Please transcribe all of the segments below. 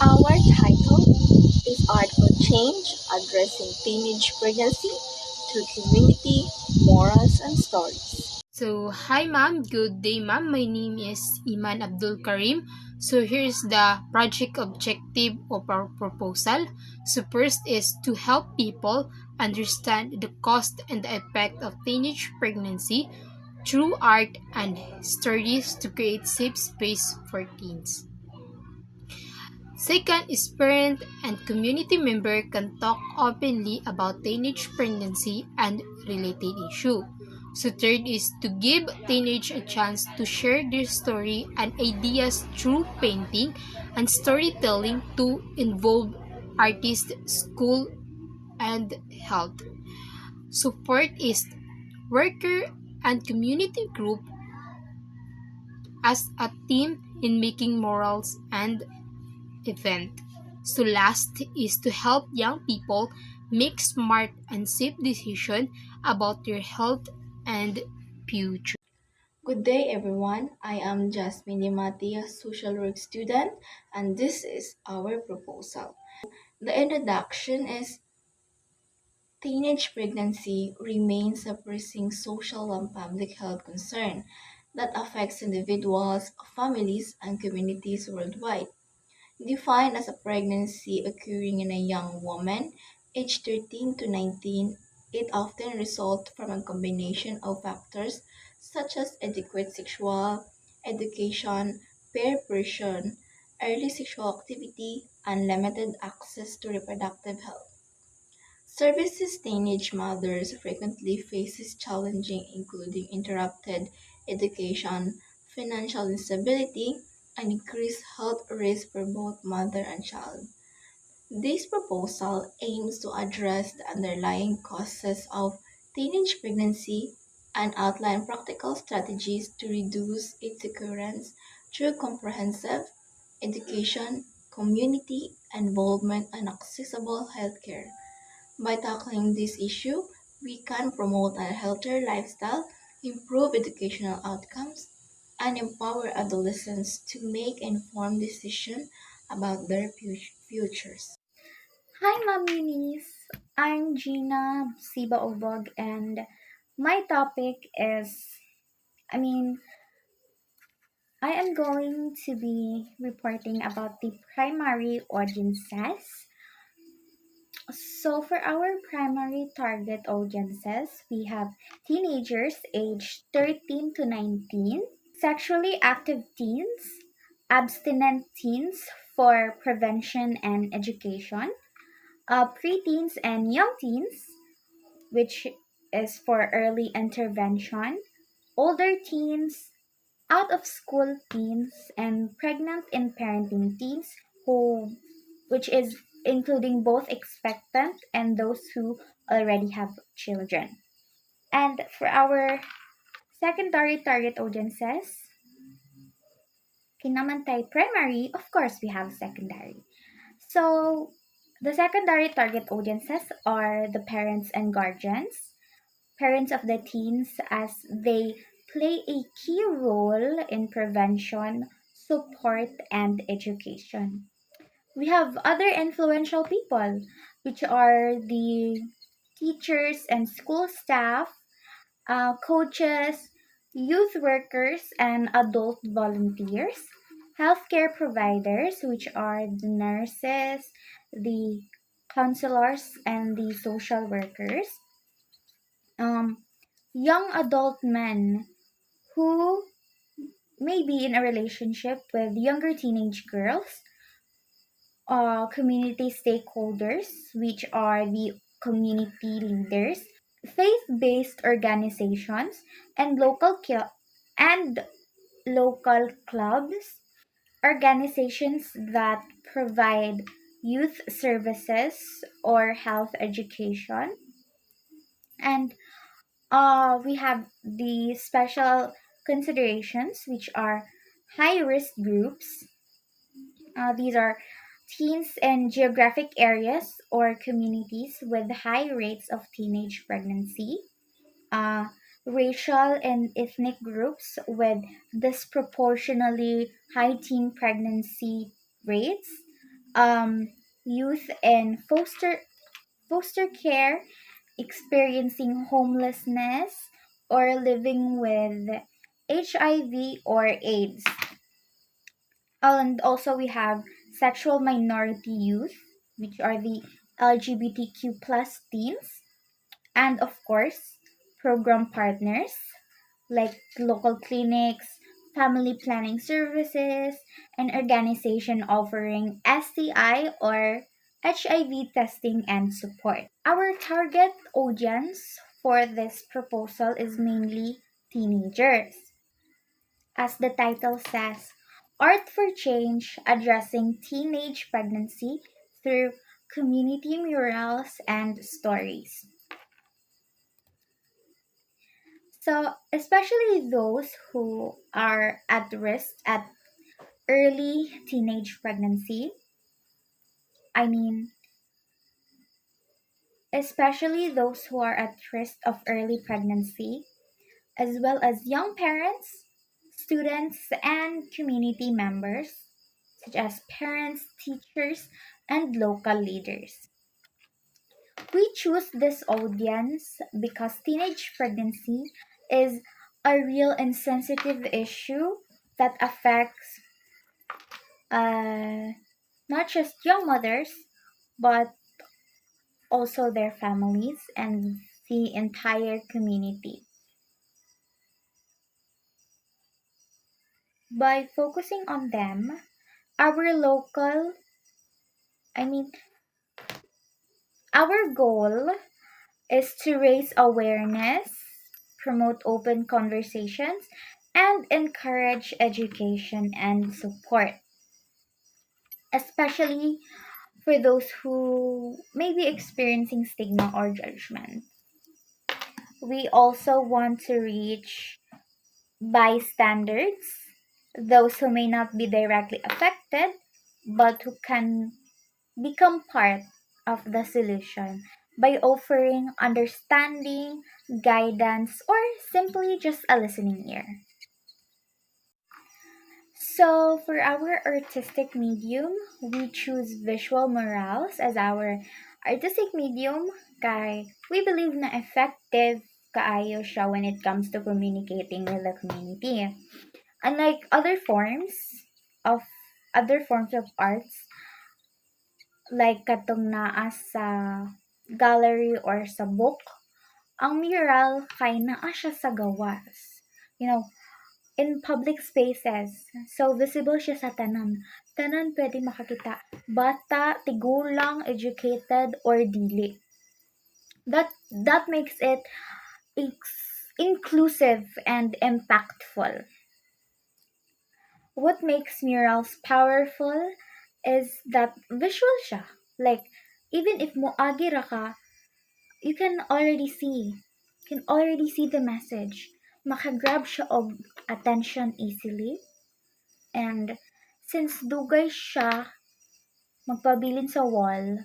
Our title is Art for Change Addressing Teenage Pregnancy Through Community, Morals, and Stories. So, hi ma'am. Good day ma'am. My name is Emman Abdul Carim. So, here's the project objective of our proposal. So, first is to help people understand the cost and the effect of teenage pregnancy through art and stories to create safe space for teens. Second is parent and community member can talk openly about teenage pregnancy and related issue. So third is to give teenage a chance to share their story and ideas through painting and storytelling to involve artists, school, and health. So fourth is worker and community group as a team in making morals and event. So last is to help young people make smart and safe decisions about their health and future. Good day, everyone. I am Jasmine Demate, a social work student, and this is our proposal. The introduction is teenage pregnancy remains a pressing social and public health concern that affects individuals, families, and communities worldwide. Defined as a pregnancy occurring in a young woman aged 13 to 19, it often results from a combination of factors such as adequate sexual education, peer pressure, early sexual activity, and limited access to reproductive health. Services teenage mothers frequently faces challenging including interrupted education, financial instability, and increased health risk for both mother and child. This proposal aims to address the underlying causes of teenage pregnancy and outline practical strategies to reduce its occurrence through comprehensive education, community involvement, and accessible healthcare. By tackling this issue, we can promote a healthier lifestyle, improve educational outcomes, and empower adolescents to make informed decisions about their futures. Hi, Mommies. I'm Gina C, Baugbog, and my topic is I mean, I am going to be reporting about the primary audiences. So, for our primary target audiences, we have teenagers aged 13 to 19, sexually active teens, abstinent teens for prevention and education, preteens and young teens, which is for early intervention, older teens, out of school teens, and pregnant and parenting teens who which is including both expectant and those who already have children. And for our secondary target audiences, kinamantay primary, of course we have secondary. So the secondary target audiences are the parents and guardians, parents of the teens, as they play a key role in prevention, support, and education. We have other influential people, which are the teachers and school staff, coaches, youth workers, and adult volunteers, healthcare providers, which are the nurses, the counselors, and the social workers, um, young adult men who may be in a relationship with younger teenage girls, community stakeholders, which are the community leaders, faith-based organizations, and and local clubs, organizations that provide youth services or health education, and we have the special considerations, which are high risk groups. These are teens in geographic areas or communities with high rates of teenage pregnancy, uh, racial and ethnic groups with disproportionately high teen pregnancy rates, um, youth in foster care, experiencing homelessness, or living with HIV or AIDS. And also we have sexual minority youth, which are the LGBTQ plus teens, and of course, program partners like local clinics, family planning services, and organization offering STI or HIV testing and support. Our target audience for this proposal is mainly teenagers. As the title says, Art for Change addressing teenage pregnancy through community murals and stories. So, especially those who are at risk at early teenage pregnancy, I mean, especially those who are at risk of early pregnancy, as well as young parents, students, and community members, such as parents, teachers, and local leaders. We choose this audience because teenage pregnancy is a real and sensitive issue that affects uh, not just young mothers, but also their families and the entire community. By focusing on them, our local, I mean, our goal is to raise awareness, promote open conversations, and encourage education and support, especially for those who may be experiencing stigma or judgment. We also want to reach bystanders, those who may not be directly affected but who can become part of the solution by offering understanding, guidance, or simply just a listening ear. So, for our artistic medium, we choose visual murals as our artistic medium kay we believe na effective kaayo siya when it comes to communicating with the community. Unlike of other forms of arts, like katong naa sa gallery or sa book, ang mural kay naa siya sa gawas. You know, in public spaces. So, visible siya sa tanan. Tanan pwede makakita. Bata, tigulang, educated, or dili. That makes it inclusive and impactful. What makes murals powerful is that visual siya. Like, even if moagi ra ka, you can already see. You can already see the message. Makagrab siya og attention easily. And since dugay siya magpabilin sa wall,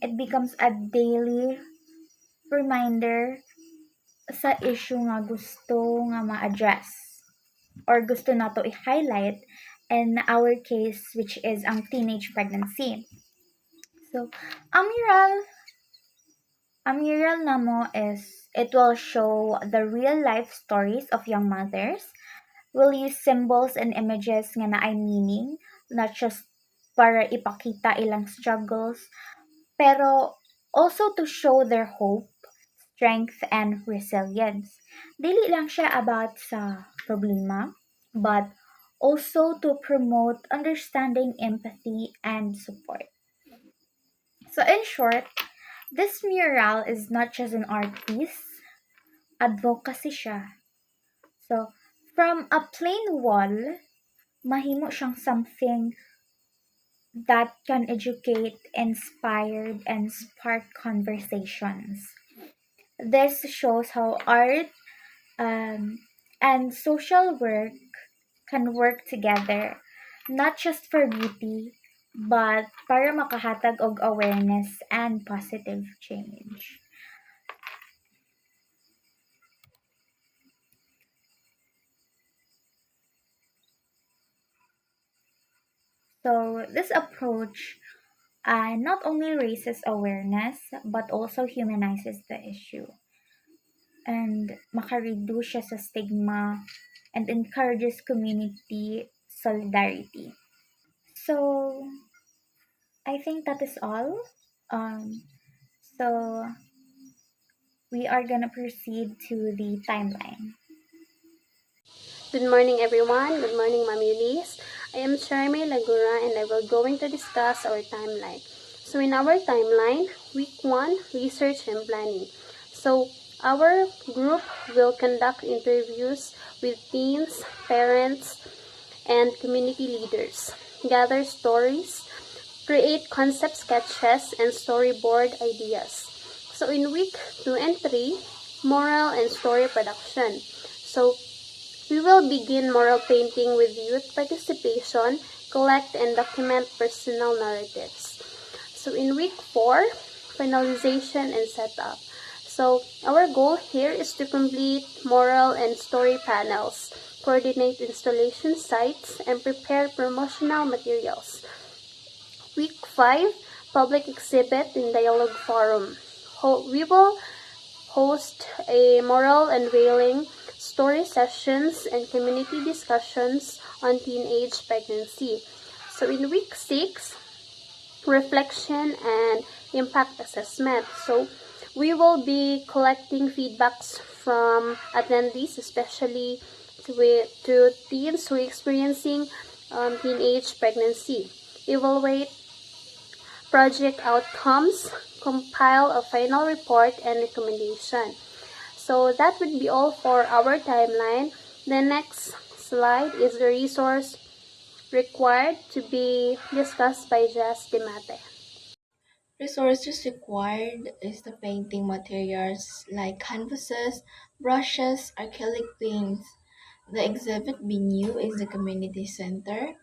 it becomes a daily reminder sa issue nga gusto nga ma-address or gusto nato i-highlight in our case, which is ang teenage pregnancy. So, ang mural namo is it will show the real life stories of young mothers. We'll use symbols and images nga na ay meaning, not just para ipakita ilang struggles, pero also to show their hope, strength, and resilience. Dili lang siya about sa problema, but also to promote understanding, empathy, and support. So in short, this mural is not just an art piece, advocacy siya. So, from a plain wall, mahimo siyang something that can educate, inspire, and spark conversations. This shows how art and social work can work together, not just for beauty, but para makahatag og awareness and positive change. So this approach not only raises awareness but also humanizes the issue and makareduce siya sa stigma and encourages community solidarity. So I think that is all. Um, so we are gonna proceed to the timeline. Good morning, everyone. Good morning, Ma'am Eunice. I am Cherie Mae Lagura, and I will going to discuss our timeline. So, in our timeline, week 1, research and planning. So, our group will conduct interviews with teens, parents, and community leaders, gather stories, create concept sketches, and storyboard ideas. So, in week 2 and 3, moral and story production. So, we will begin moral painting with youth participation, collect and document personal narratives. So in week 4, finalization and setup. So our goal here is to complete moral and story panels, coordinate installation sites, and prepare promotional materials. Week 5, public exhibit and dialogue forum. We will host a moral unveiling, story sessions, and community discussions on teenage pregnancy. So in week 6, reflection and impact assessment. So we will be collecting feedbacks from attendees, especially to teens who are experiencing teenage pregnancy. Evaluate project outcomes, compile a final report and recommendation. So that would be all for our timeline. The next slide is the resource required to be discussed by Jasmine Demate. Resources required is the painting materials like canvases, brushes, acrylic paints. The exhibit venue is the community center,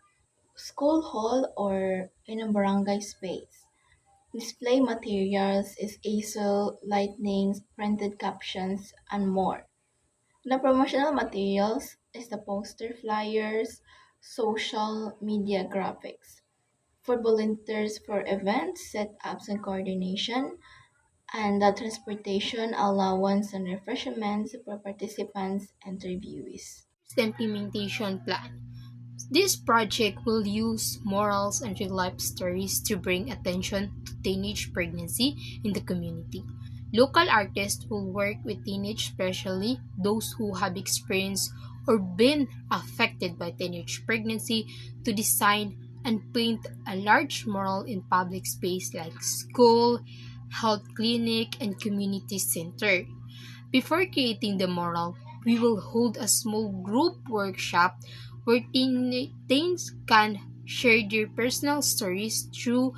school hall, or in a barangay space. Display materials is easel, lightnings, printed captions, and more. The promotional materials is the poster flyers, social media graphics. For volunteers for events, setups and coordination, and the transportation allowance and refreshments for participants and interviewees. The implementation plan. This project will use morals and real life stories to bring attention to teenage pregnancy in the community. Local artists will work with teenage, especially those who have experienced or been affected by teenage pregnancy, to design and paint a large mural in public space like school, health clinic, and community center. Before creating the mural, we will hold a small group workshop where teens can share their personal stories through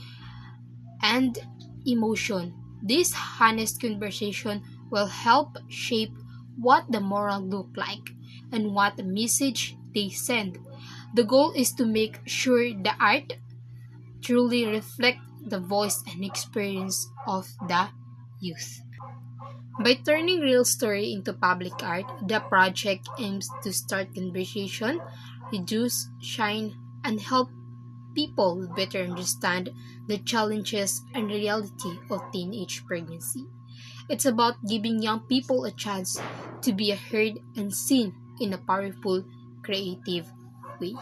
and emotion. This honest conversation will help shape what the mural look like and what message they send. The goal is to make sure the art truly reflect the voice and experience of the youth. By turning real story into public art, the project aims to start conversation, reduce shine, and help people better understand the challenges and reality of teenage pregnancy. It's about giving young people a chance to be heard and seen in a powerful, creative way.